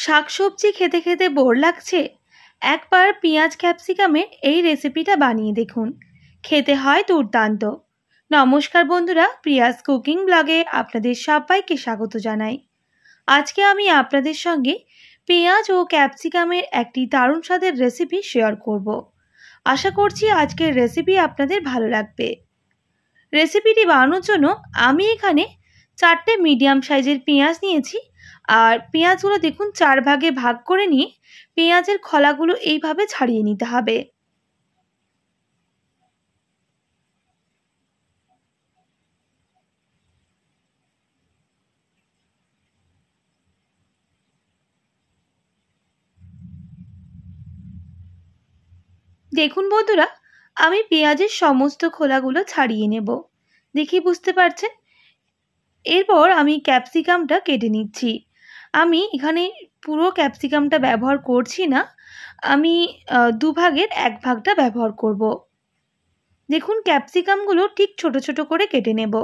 শাকসবজি খেতে খেতে বোর লাগছে? একবার পেঁয়াজ ক্যাপসিকামের এই রেসিপিটা বানিয়ে দেখুন, খেতে হয় দুর্দান্ত। নমস্কার বন্ধুরা, প্রিয়াস কুকিং ব্লগে আপনাদের সবাইকে স্বাগত জানাই। আজকে আমি আপনাদের সঙ্গে পেঁয়াজ ও ক্যাপসিকামের একটি দারুণ স্বাদের রেসিপি শেয়ার করব। আশা করছি আজকের রেসিপি আপনাদের ভালো লাগবে। রেসিপিটি বানানোর জন্য আমি এখানে 4টে মিডিয়াম সাইজের পেঁয়াজ নিয়েছি। আর পেঁয়াজগুলো দেখুন 4 ভাগে ভাগ করে নিয়ে পেঁয়াজের খোলাগুলো এইভাবে ছাড়িয়ে নিতে হবে। দেখুন বন্ধুরা, আমি পেঁয়াজের সমস্ত খোলাগুলো ছাড়িয়ে নেব, দেখি বুঝতে পারছেন। এরপর আমি ক্যাপসিকামটা কেটে নিচ্ছি। আমি এখানে পুরো ক্যাপসিকামটা ব্যবহার করছি না, আমি দুভাগের এক ভাগটা ব্যবহার করব। দেখুন ক্যাপসিকামগুলো ঠিক ছোট ছোট করে কেটে নেব।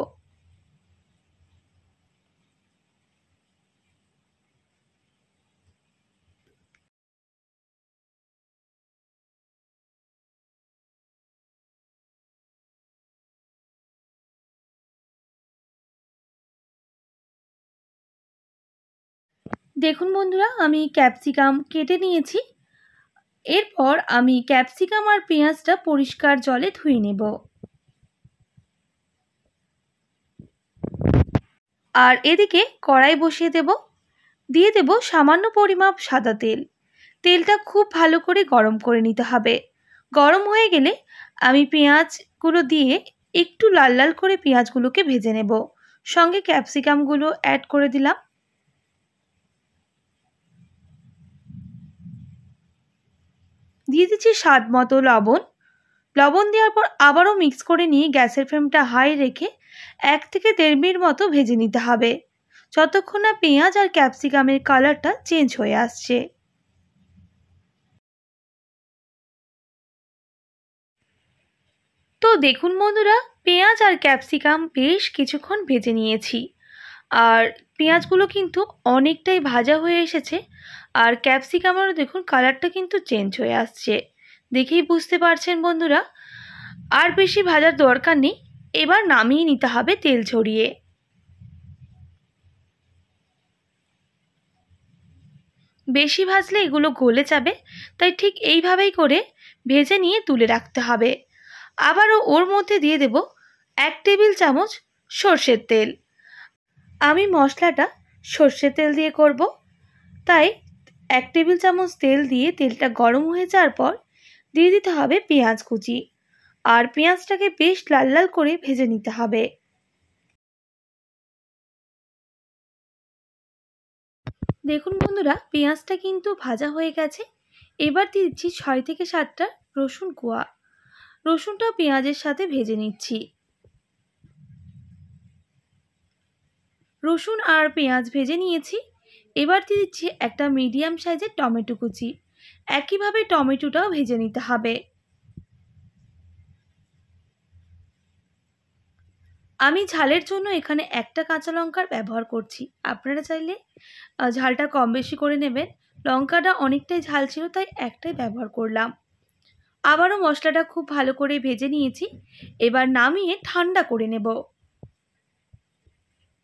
দেখুন বন্ধুরা, আমি ক্যাপসিকাম কেটে নিয়েছি। এরপর আমি ক্যাপসিকাম আর পেঁয়াজটা পরিষ্কার জলে ধুয়ে নেব। আর এদিকে কড়াই বসিয়ে দেব, দিয়ে দেব সামান্য পরিমাপ সাদা তেল। তেলটা খুব ভালো করে গরম করে নিতে হবে। গরম হয়ে গেলে আমি পেঁয়াজগুলো দিয়ে একটু লাল লাল করে পেঁয়াজগুলোকে ভেজে নেব। সঙ্গে ক্যাপসিকামগুলো অ্যাড করে দিলাম। দিয়ে দিচ্ছি স্বাদ মতো লবণ। লবণ দেওয়ার পর আবারও মিক্স করে নিয়ে গ্যাসের ফ্লেমটা হাই রেখে 1 থেকে 1.5 মিনিট মতো ভেজে নিতে হবে, যতক্ষণ না পেঁয়াজ আর ক্যাপসিকামের কালারটা চেঞ্জ হয়ে আসছে। তো দেখুন বন্ধুরা, পেঁয়াজ আর ক্যাপসিকাম বেশ কিছুক্ষণ ভেজে নিয়েছি। আর পেঁয়াজগুলো কিন্তু অনেকটাই ভাজা হয়ে এসেছে, আর ক্যাপসিকামেরও দেখুন কালারটা কিন্তু চেঞ্জ হয়ে আসছে, দেখেই বুঝতে পারছেন বন্ধুরা। আর বেশি ভাজার দরকার নেই, এবার নামিয়ে নিতে হবে তেল ঝরিয়ে। বেশি ভাজলে এগুলো গলে যাবে, তাই ঠিক এইভাবেই করে ভেজে নিয়ে তুলে রাখতে হবে। আবারও ওর মধ্যে দিয়ে দেব 1 টেবিল চামচ সর্ষের তেল। আমি মশলাটা সর্ষের তেল দিয়ে করব, তাই 1 টেবিল চামচ তেল দিয়ে তেলটা গরম হয়ে যাওয়ার পর দিয়ে দিতে হবে পেঁয়াজ কুচি। আর পেঁয়াজটাকে বেশ লাল লাল করে ভেজে নিতে হবে। দেখুন বন্ধুরা, পেঁয়াজটা কিন্তু ভাজা হয়ে গেছে। এবার দিয়ে দিচ্ছি 6 থেকে 7টা রসুন কোয়া। রসুনটাও পেঁয়াজের সাথে ভেজে নিচ্ছি। রসুন আর পেঁয়াজ ভেজে নিয়েছি। এবার দিয়ে দিচ্ছি একটা মিডিয়াম সাইজের টমেটো কুচি। একইভাবে টমেটোটাও ভেজে নিতে হবে। আমি ঝালের জন্য এখানে একটা কাঁচা লঙ্কার ব্যবহার করছি, আপনারা চাইলে ঝালটা কম বেশি করে নেবেন। লঙ্কাটা অনেকটাই ঝাল ছিল, তাই একটাই ব্যবহার করলাম। আবারও মশলাটা খুব ভালো করে ভেজে নিয়েছি। এবার নামিয়ে ঠান্ডা করে নেব।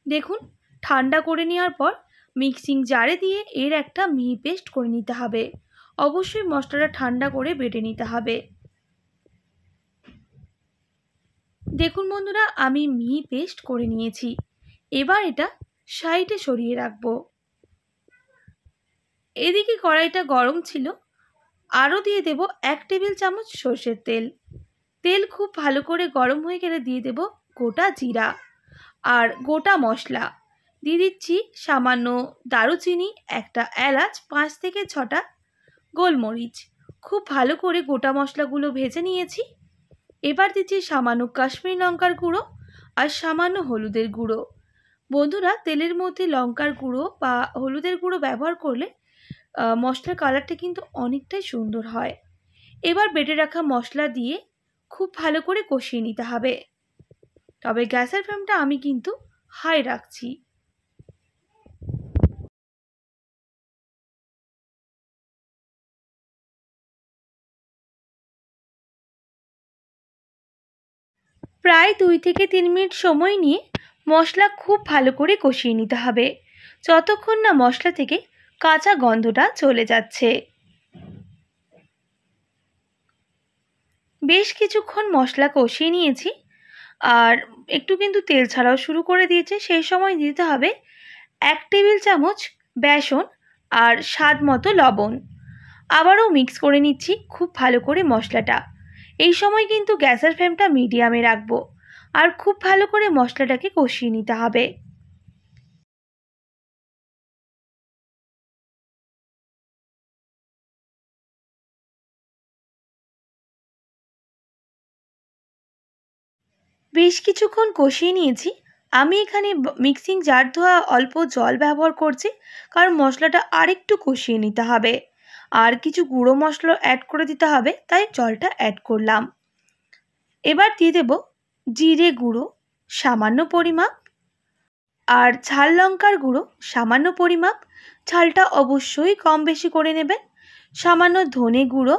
দেখুন ঠান্ডা করে নেওয়ার পর মিক্সিং জারে দিয়ে এর একটা মিহি পেস্ট করে নিতে হবে। অবশ্যই মশলাটা ঠান্ডা করে বেটে নিতে হবে। দেখুন বন্ধুরা, আমি মিহি পেস্ট করে নিয়েছি। এবার এটা সাইডে সরিয়ে রাখবো। এদিকে কড়াইটা গরম ছিল, আরও দিয়ে দেব 1 টেবিল চামচ সর্ষের তেল। তেল খুব ভালো করে গরম হয়ে গেলে দিয়ে দেব গোটা জিরা আর গোটা মশলা। দিয়ে দিচ্ছি সামান্য দারুচিনি, একটা এলাচ, 5 থেকে 6টা গোলমরিচ। খুব ভালো করে গোটা মশলাগুলো ভেজে নিয়েছি। এবার দিচ্ছি সামান্য কাশ্মীরি লঙ্কার গুঁড়ো আর সামান্য হলুদের গুঁড়ো। বন্ধুরা, তেলের মধ্যে লঙ্কার গুঁড়ো বা হলুদের গুঁড়ো ব্যবহার করলে মশলার কালারটা কিন্তু অনেকটাই সুন্দর হয়। এবার বেটে রাখা মশলা দিয়ে খুব ভালো করে কষিয়ে নিতে হবে। তবে গ্যাসের ফ্লেমটা আমি কিন্তু হাই রাখছি। প্রায় 2 থেকে 3 মিনিট সময় নিয়ে মশলা খুব ভালো করে কষিয়ে নিতে হবে, যতক্ষণ না মশলা থেকে কাঁচা গন্ধটা চলে যাচ্ছে। বেশ কিছুক্ষণ মশলা কষিয়ে নিয়েছি, আর একটু কিন্তু তেল ছাড়াও শুরু করে দিয়েছে। সেই সময় দিতে হবে 1 টেবিল চামচ বেসন আর স্বাদ মতো লবণ। আবারও মিক্স করে নিচ্ছি খুব ভালো করে মশলাটা। এই সময় কিন্তু গ্যাসের ফ্লেমটা মিডিয়ামে রাখবো, আর খুব ভালো করে মশলাটাকে কষিয়ে নিতে হবে। বেশ কিছুক্ষণ কষিয়ে নিয়েছি। আমি এখানে মিক্সিং জার ধোয়া অল্প জল ব্যবহার করছি, কারণ মশলাটা আরেকটু কষিয়ে নিতে হবে, আর কিছু গুঁড়ো মশলা অ্যাড করে দিতে হবে, তাই জলটা অ্যাড করলাম। এবার দিয়ে দেব জিরে গুঁড়ো সামান্য পরিমাপ, আর ঝাল লঙ্কার গুঁড়ো সামান্য পরিমাপ। ঝালটা অবশ্যই কম বেশি করে নেবেন। সামান্য ধনে গুঁড়ো,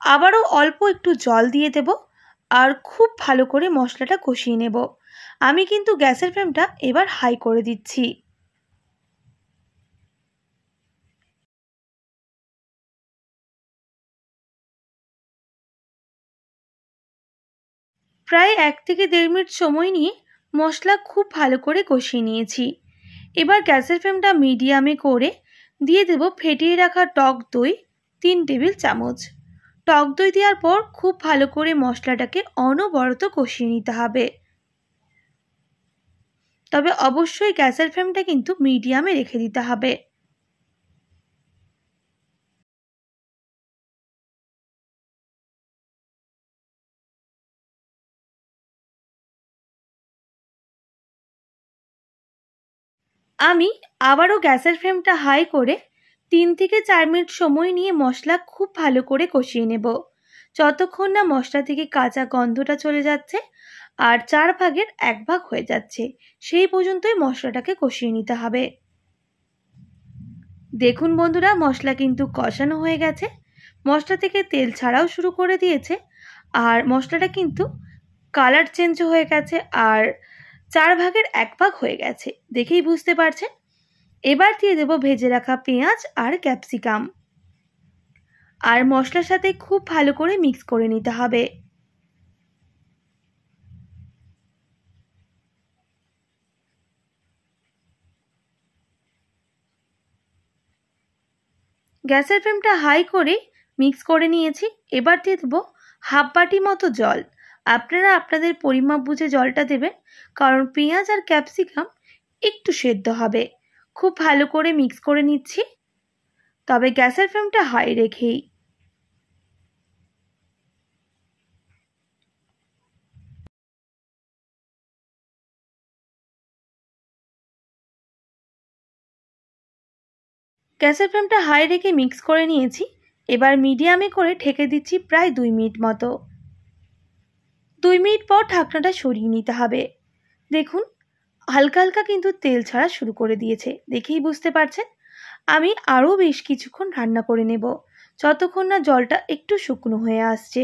আবারও অল্প একটু জল দিয়ে দেব, আর খুব ভালো করে মশলাটা কষিয়ে নেব। আমি কিন্তু গ্যাসের ফ্লেমটা এবার হাই করে দিচ্ছি। প্রায় 1 থেকে 1.5 মিনিট সময় নিয়ে মশলা খুব ভালো করে কষিয়ে নিয়েছি। এবার গ্যাসের ফ্লেমটা মিডিয়ামে করে দিয়ে দেব ফেটিয়ে রাখা টক দই 3 টেবিল চামচ। টক দই দেওয়ার পর খুব ভালো করে মশলাটাকে অনবরত কষিয়ে নিতে হবে। তবে অবশ্যই গ্যাসের ফ্লেমটা কিন্তু মিডিয়ামে রেখে দিতে হবে। আমি আবারও গ্যাসের ফ্লেমটা হাই করে 3 থেকে 4 মিনিট সময় নিয়ে মশলা খুব ভালো করে কষিয়ে নেব, যতক্ষণ না মশলা থেকে কাঁচা গন্ধটা চলে যাচ্ছে আর 4 ভাগের 1 ভাগ হয়ে যাচ্ছে, সেই পর্যন্তই মশলাটাকে কষিয়ে নিতে হবে। দেখুন বন্ধুরা, মশলা কিন্তু কষানো হয়ে গেছে, মশলা থেকে তেল ছাড়াও শুরু করে দিয়েছে, আর মশলাটা কিন্তু কালার চেঞ্জ হয়ে গেছে, আর 4 ভাগের 1 ভাগ হয়ে গেছে, দেখেই বুঝতে পারছেন। এবার দিয়ে দেব ভেজে রাখা পেঁয়াজ আর ক্যাপসিকাম, আর মশলার সাথে খুব ভালো করে মিক্স করে নিতে হবে। গ্যাসের ফ্লেমটা হাই করে মিক্স করে নিয়েছি। এবার দিয়ে দেবো হাফ বাটি মতো জল। আপনারা আপনাদের পরিমাপ বুঝে জলটা দেবেন, কারণ পেঁয়াজ আর ক্যাপসিকাম একটু সেদ্ধ হবে। খুব ভালো করে মিক্স করে নিচ্ছি, তবে গ্যাসের ফ্লেমটা হাই রেখেই। গ্যাসের ফ্লেমটা হাই রেখে মিক্স করে নিয়েছি। এবার মিডিয়ামে করে ঢেকে দিচ্ছি প্রায় 2 মিনিট মতো। 2 মিনিট পর ঢাকনাটা সরিয়ে নিতে হবে। দেখুন হালকা হালকা কিন্তু তেল ছাড়া শুরু করে দিয়েছে, দেখেই বুঝতে পারছেন। আমি আরও বেশ কিছুক্ষণ রান্না করে নেব, যতক্ষণ না জলটা একটু শুকনো হয়ে আসছে।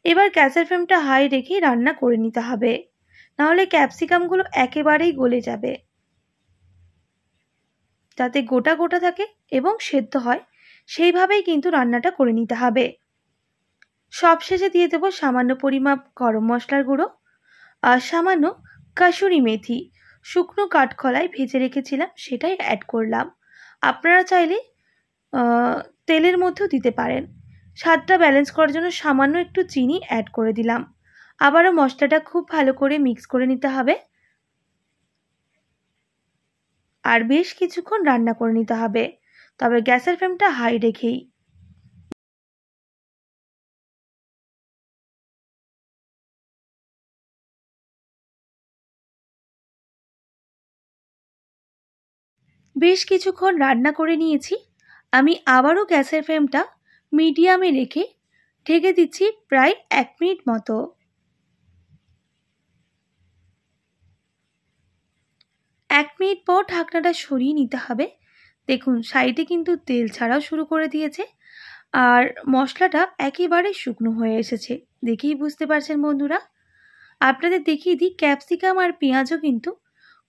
এবার গ্যাসের ফ্লেমটা হাই রেখেই রান্না করে নিতে হবে, নাহলে ক্যাপসিকামগুলো একেবারেই গলে যাবে। যাতে গোটা গোটা থাকে এবং সেদ্ধ হয়, সেইভাবেই কিন্তু রান্নাটা করে নিতে হবে। সবশেষে দিয়ে দেবো সামান্য পরিমাপ গরম মশলার গুঁড়ো, আর সামান্য কাসুরি মেথি শুকনো কাঠখোলায় ভেজে রেখেছিলাম, সেটাই অ্যাড করলাম। আপনারা চাইলে তেলের মধ্যেও দিতে পারেন। স্বাদটা ব্যালেন্স করার জন্য সামান্য একটু চিনি অ্যাড করে দিলাম। আবারও মশলাটা খুব ভালো করে মিক্স করে নিতে হবে, আর বেশ কিছুক্ষণ রান্না করে নিতে হবে, তবে গ্যাসের ফ্লেমটা হাই রেখেই। বেশ কিছুক্ষণ রান্না করে নিয়েছি। আমি আবারও গ্যাসের ফ্লেমটা মিডিয়ামে রেখে ঢেকে দিচ্ছি প্রায় 1 মিনিট মতো। 1 মিনিট পর ঢাকনাটা সরিয়ে নিতে হবে। দেখুন সাইডে কিন্তু তেল ছাড়াও শুরু করে দিয়েছে, আর মশলাটা একেবারে শুকনো হয়ে এসেছে, দেখেই বুঝতে পারছেন বন্ধুরা। আপনাদের দেখিয়ে দিই, ক্যাপসিকাম আর পেঁয়াজও কিন্তু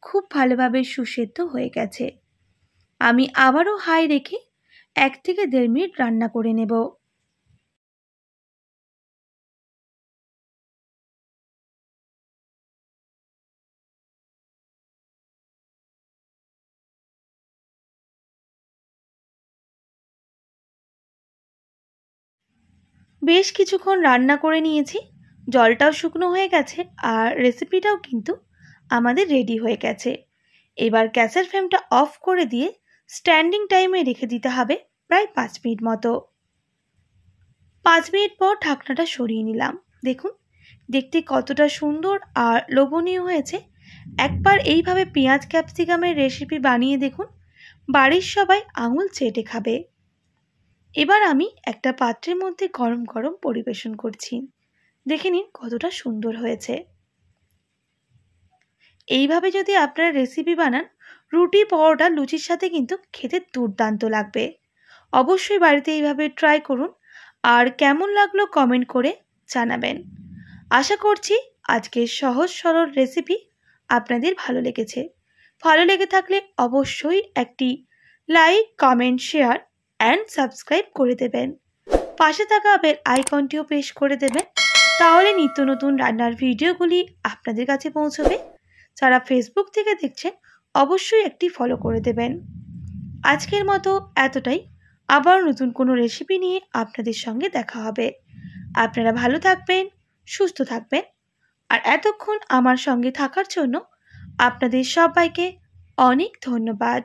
খুব ভালোভাবে সুসেদ্ধ হয়ে গেছে। আমি আবারও হাই রেখে 1 থেকে 1.5 মিনিট রান্না করে নেব। বেশ কিছুক্ষণ রান্না করে নিয়েছি, জলটাও শুকনো হয়ে গেছে আর রেসিপিটাও কিন্তু আমাদের রেডি হয়ে গেছে। এবার গ্যাসের ফ্লেমটা অফ করে দিয়ে স্ট্যান্ডিং টাইমে রেখে দিতে হবে প্রায় 5 মিনিট মতো। 5 মিনিট পর ঢাকনাটা সরিয়ে নিলাম। দেখুন দেখতে কতটা সুন্দর আর লোভনীয় হয়েছে। একবার এইভাবে পেঁয়াজ ক্যাপসিকামের রেসিপি বানিয়ে দেখুন, বাড়ির সবাই আঙুল চেটে খাবে। এবার আমি একটা পাত্রের মধ্যে গরম গরম পরিবেশন করছি। দেখে নিন কতটা সুন্দর হয়েছে। এইভাবে যদি আপনারা রেসিপি বানান, রুটি পরোটা লুচির সাথে কিন্তু খেতে দুর্দান্ত লাগবে। অবশ্যই বাড়িতে এইভাবে ট্রাই করুন আর কেমন লাগলো কমেন্ট করে জানাবেন। আশা করছি আজকের সহজ সরল রেসিপি আপনাদের ভালো লেগেছে। ভালো লেগে থাকলে অবশ্যই একটি like, comment, share and subscribe করে দেবেন। পাশে থাকা বেল আইকনটিও প্রেস করে দেবেন, তাহলে নিত্য নতুন রান্নার ভিডিওগুলি আপনাদের কাছে পৌঁছবে। যারা ফেসবুক থেকে দেখছেন অবশ্যই একটি ফলো করে দেবেন। আজকের মতো এতটাই। আবার নতুন কোনো রেসিপি নিয়ে আপনাদের সঙ্গে দেখা হবে। আপনারা ভালো থাকবেন, সুস্থ থাকবেন। আর এতক্ষণ আমার সঙ্গে থাকার জন্য আপনাদের সবাইকে অনেক ধন্যবাদ।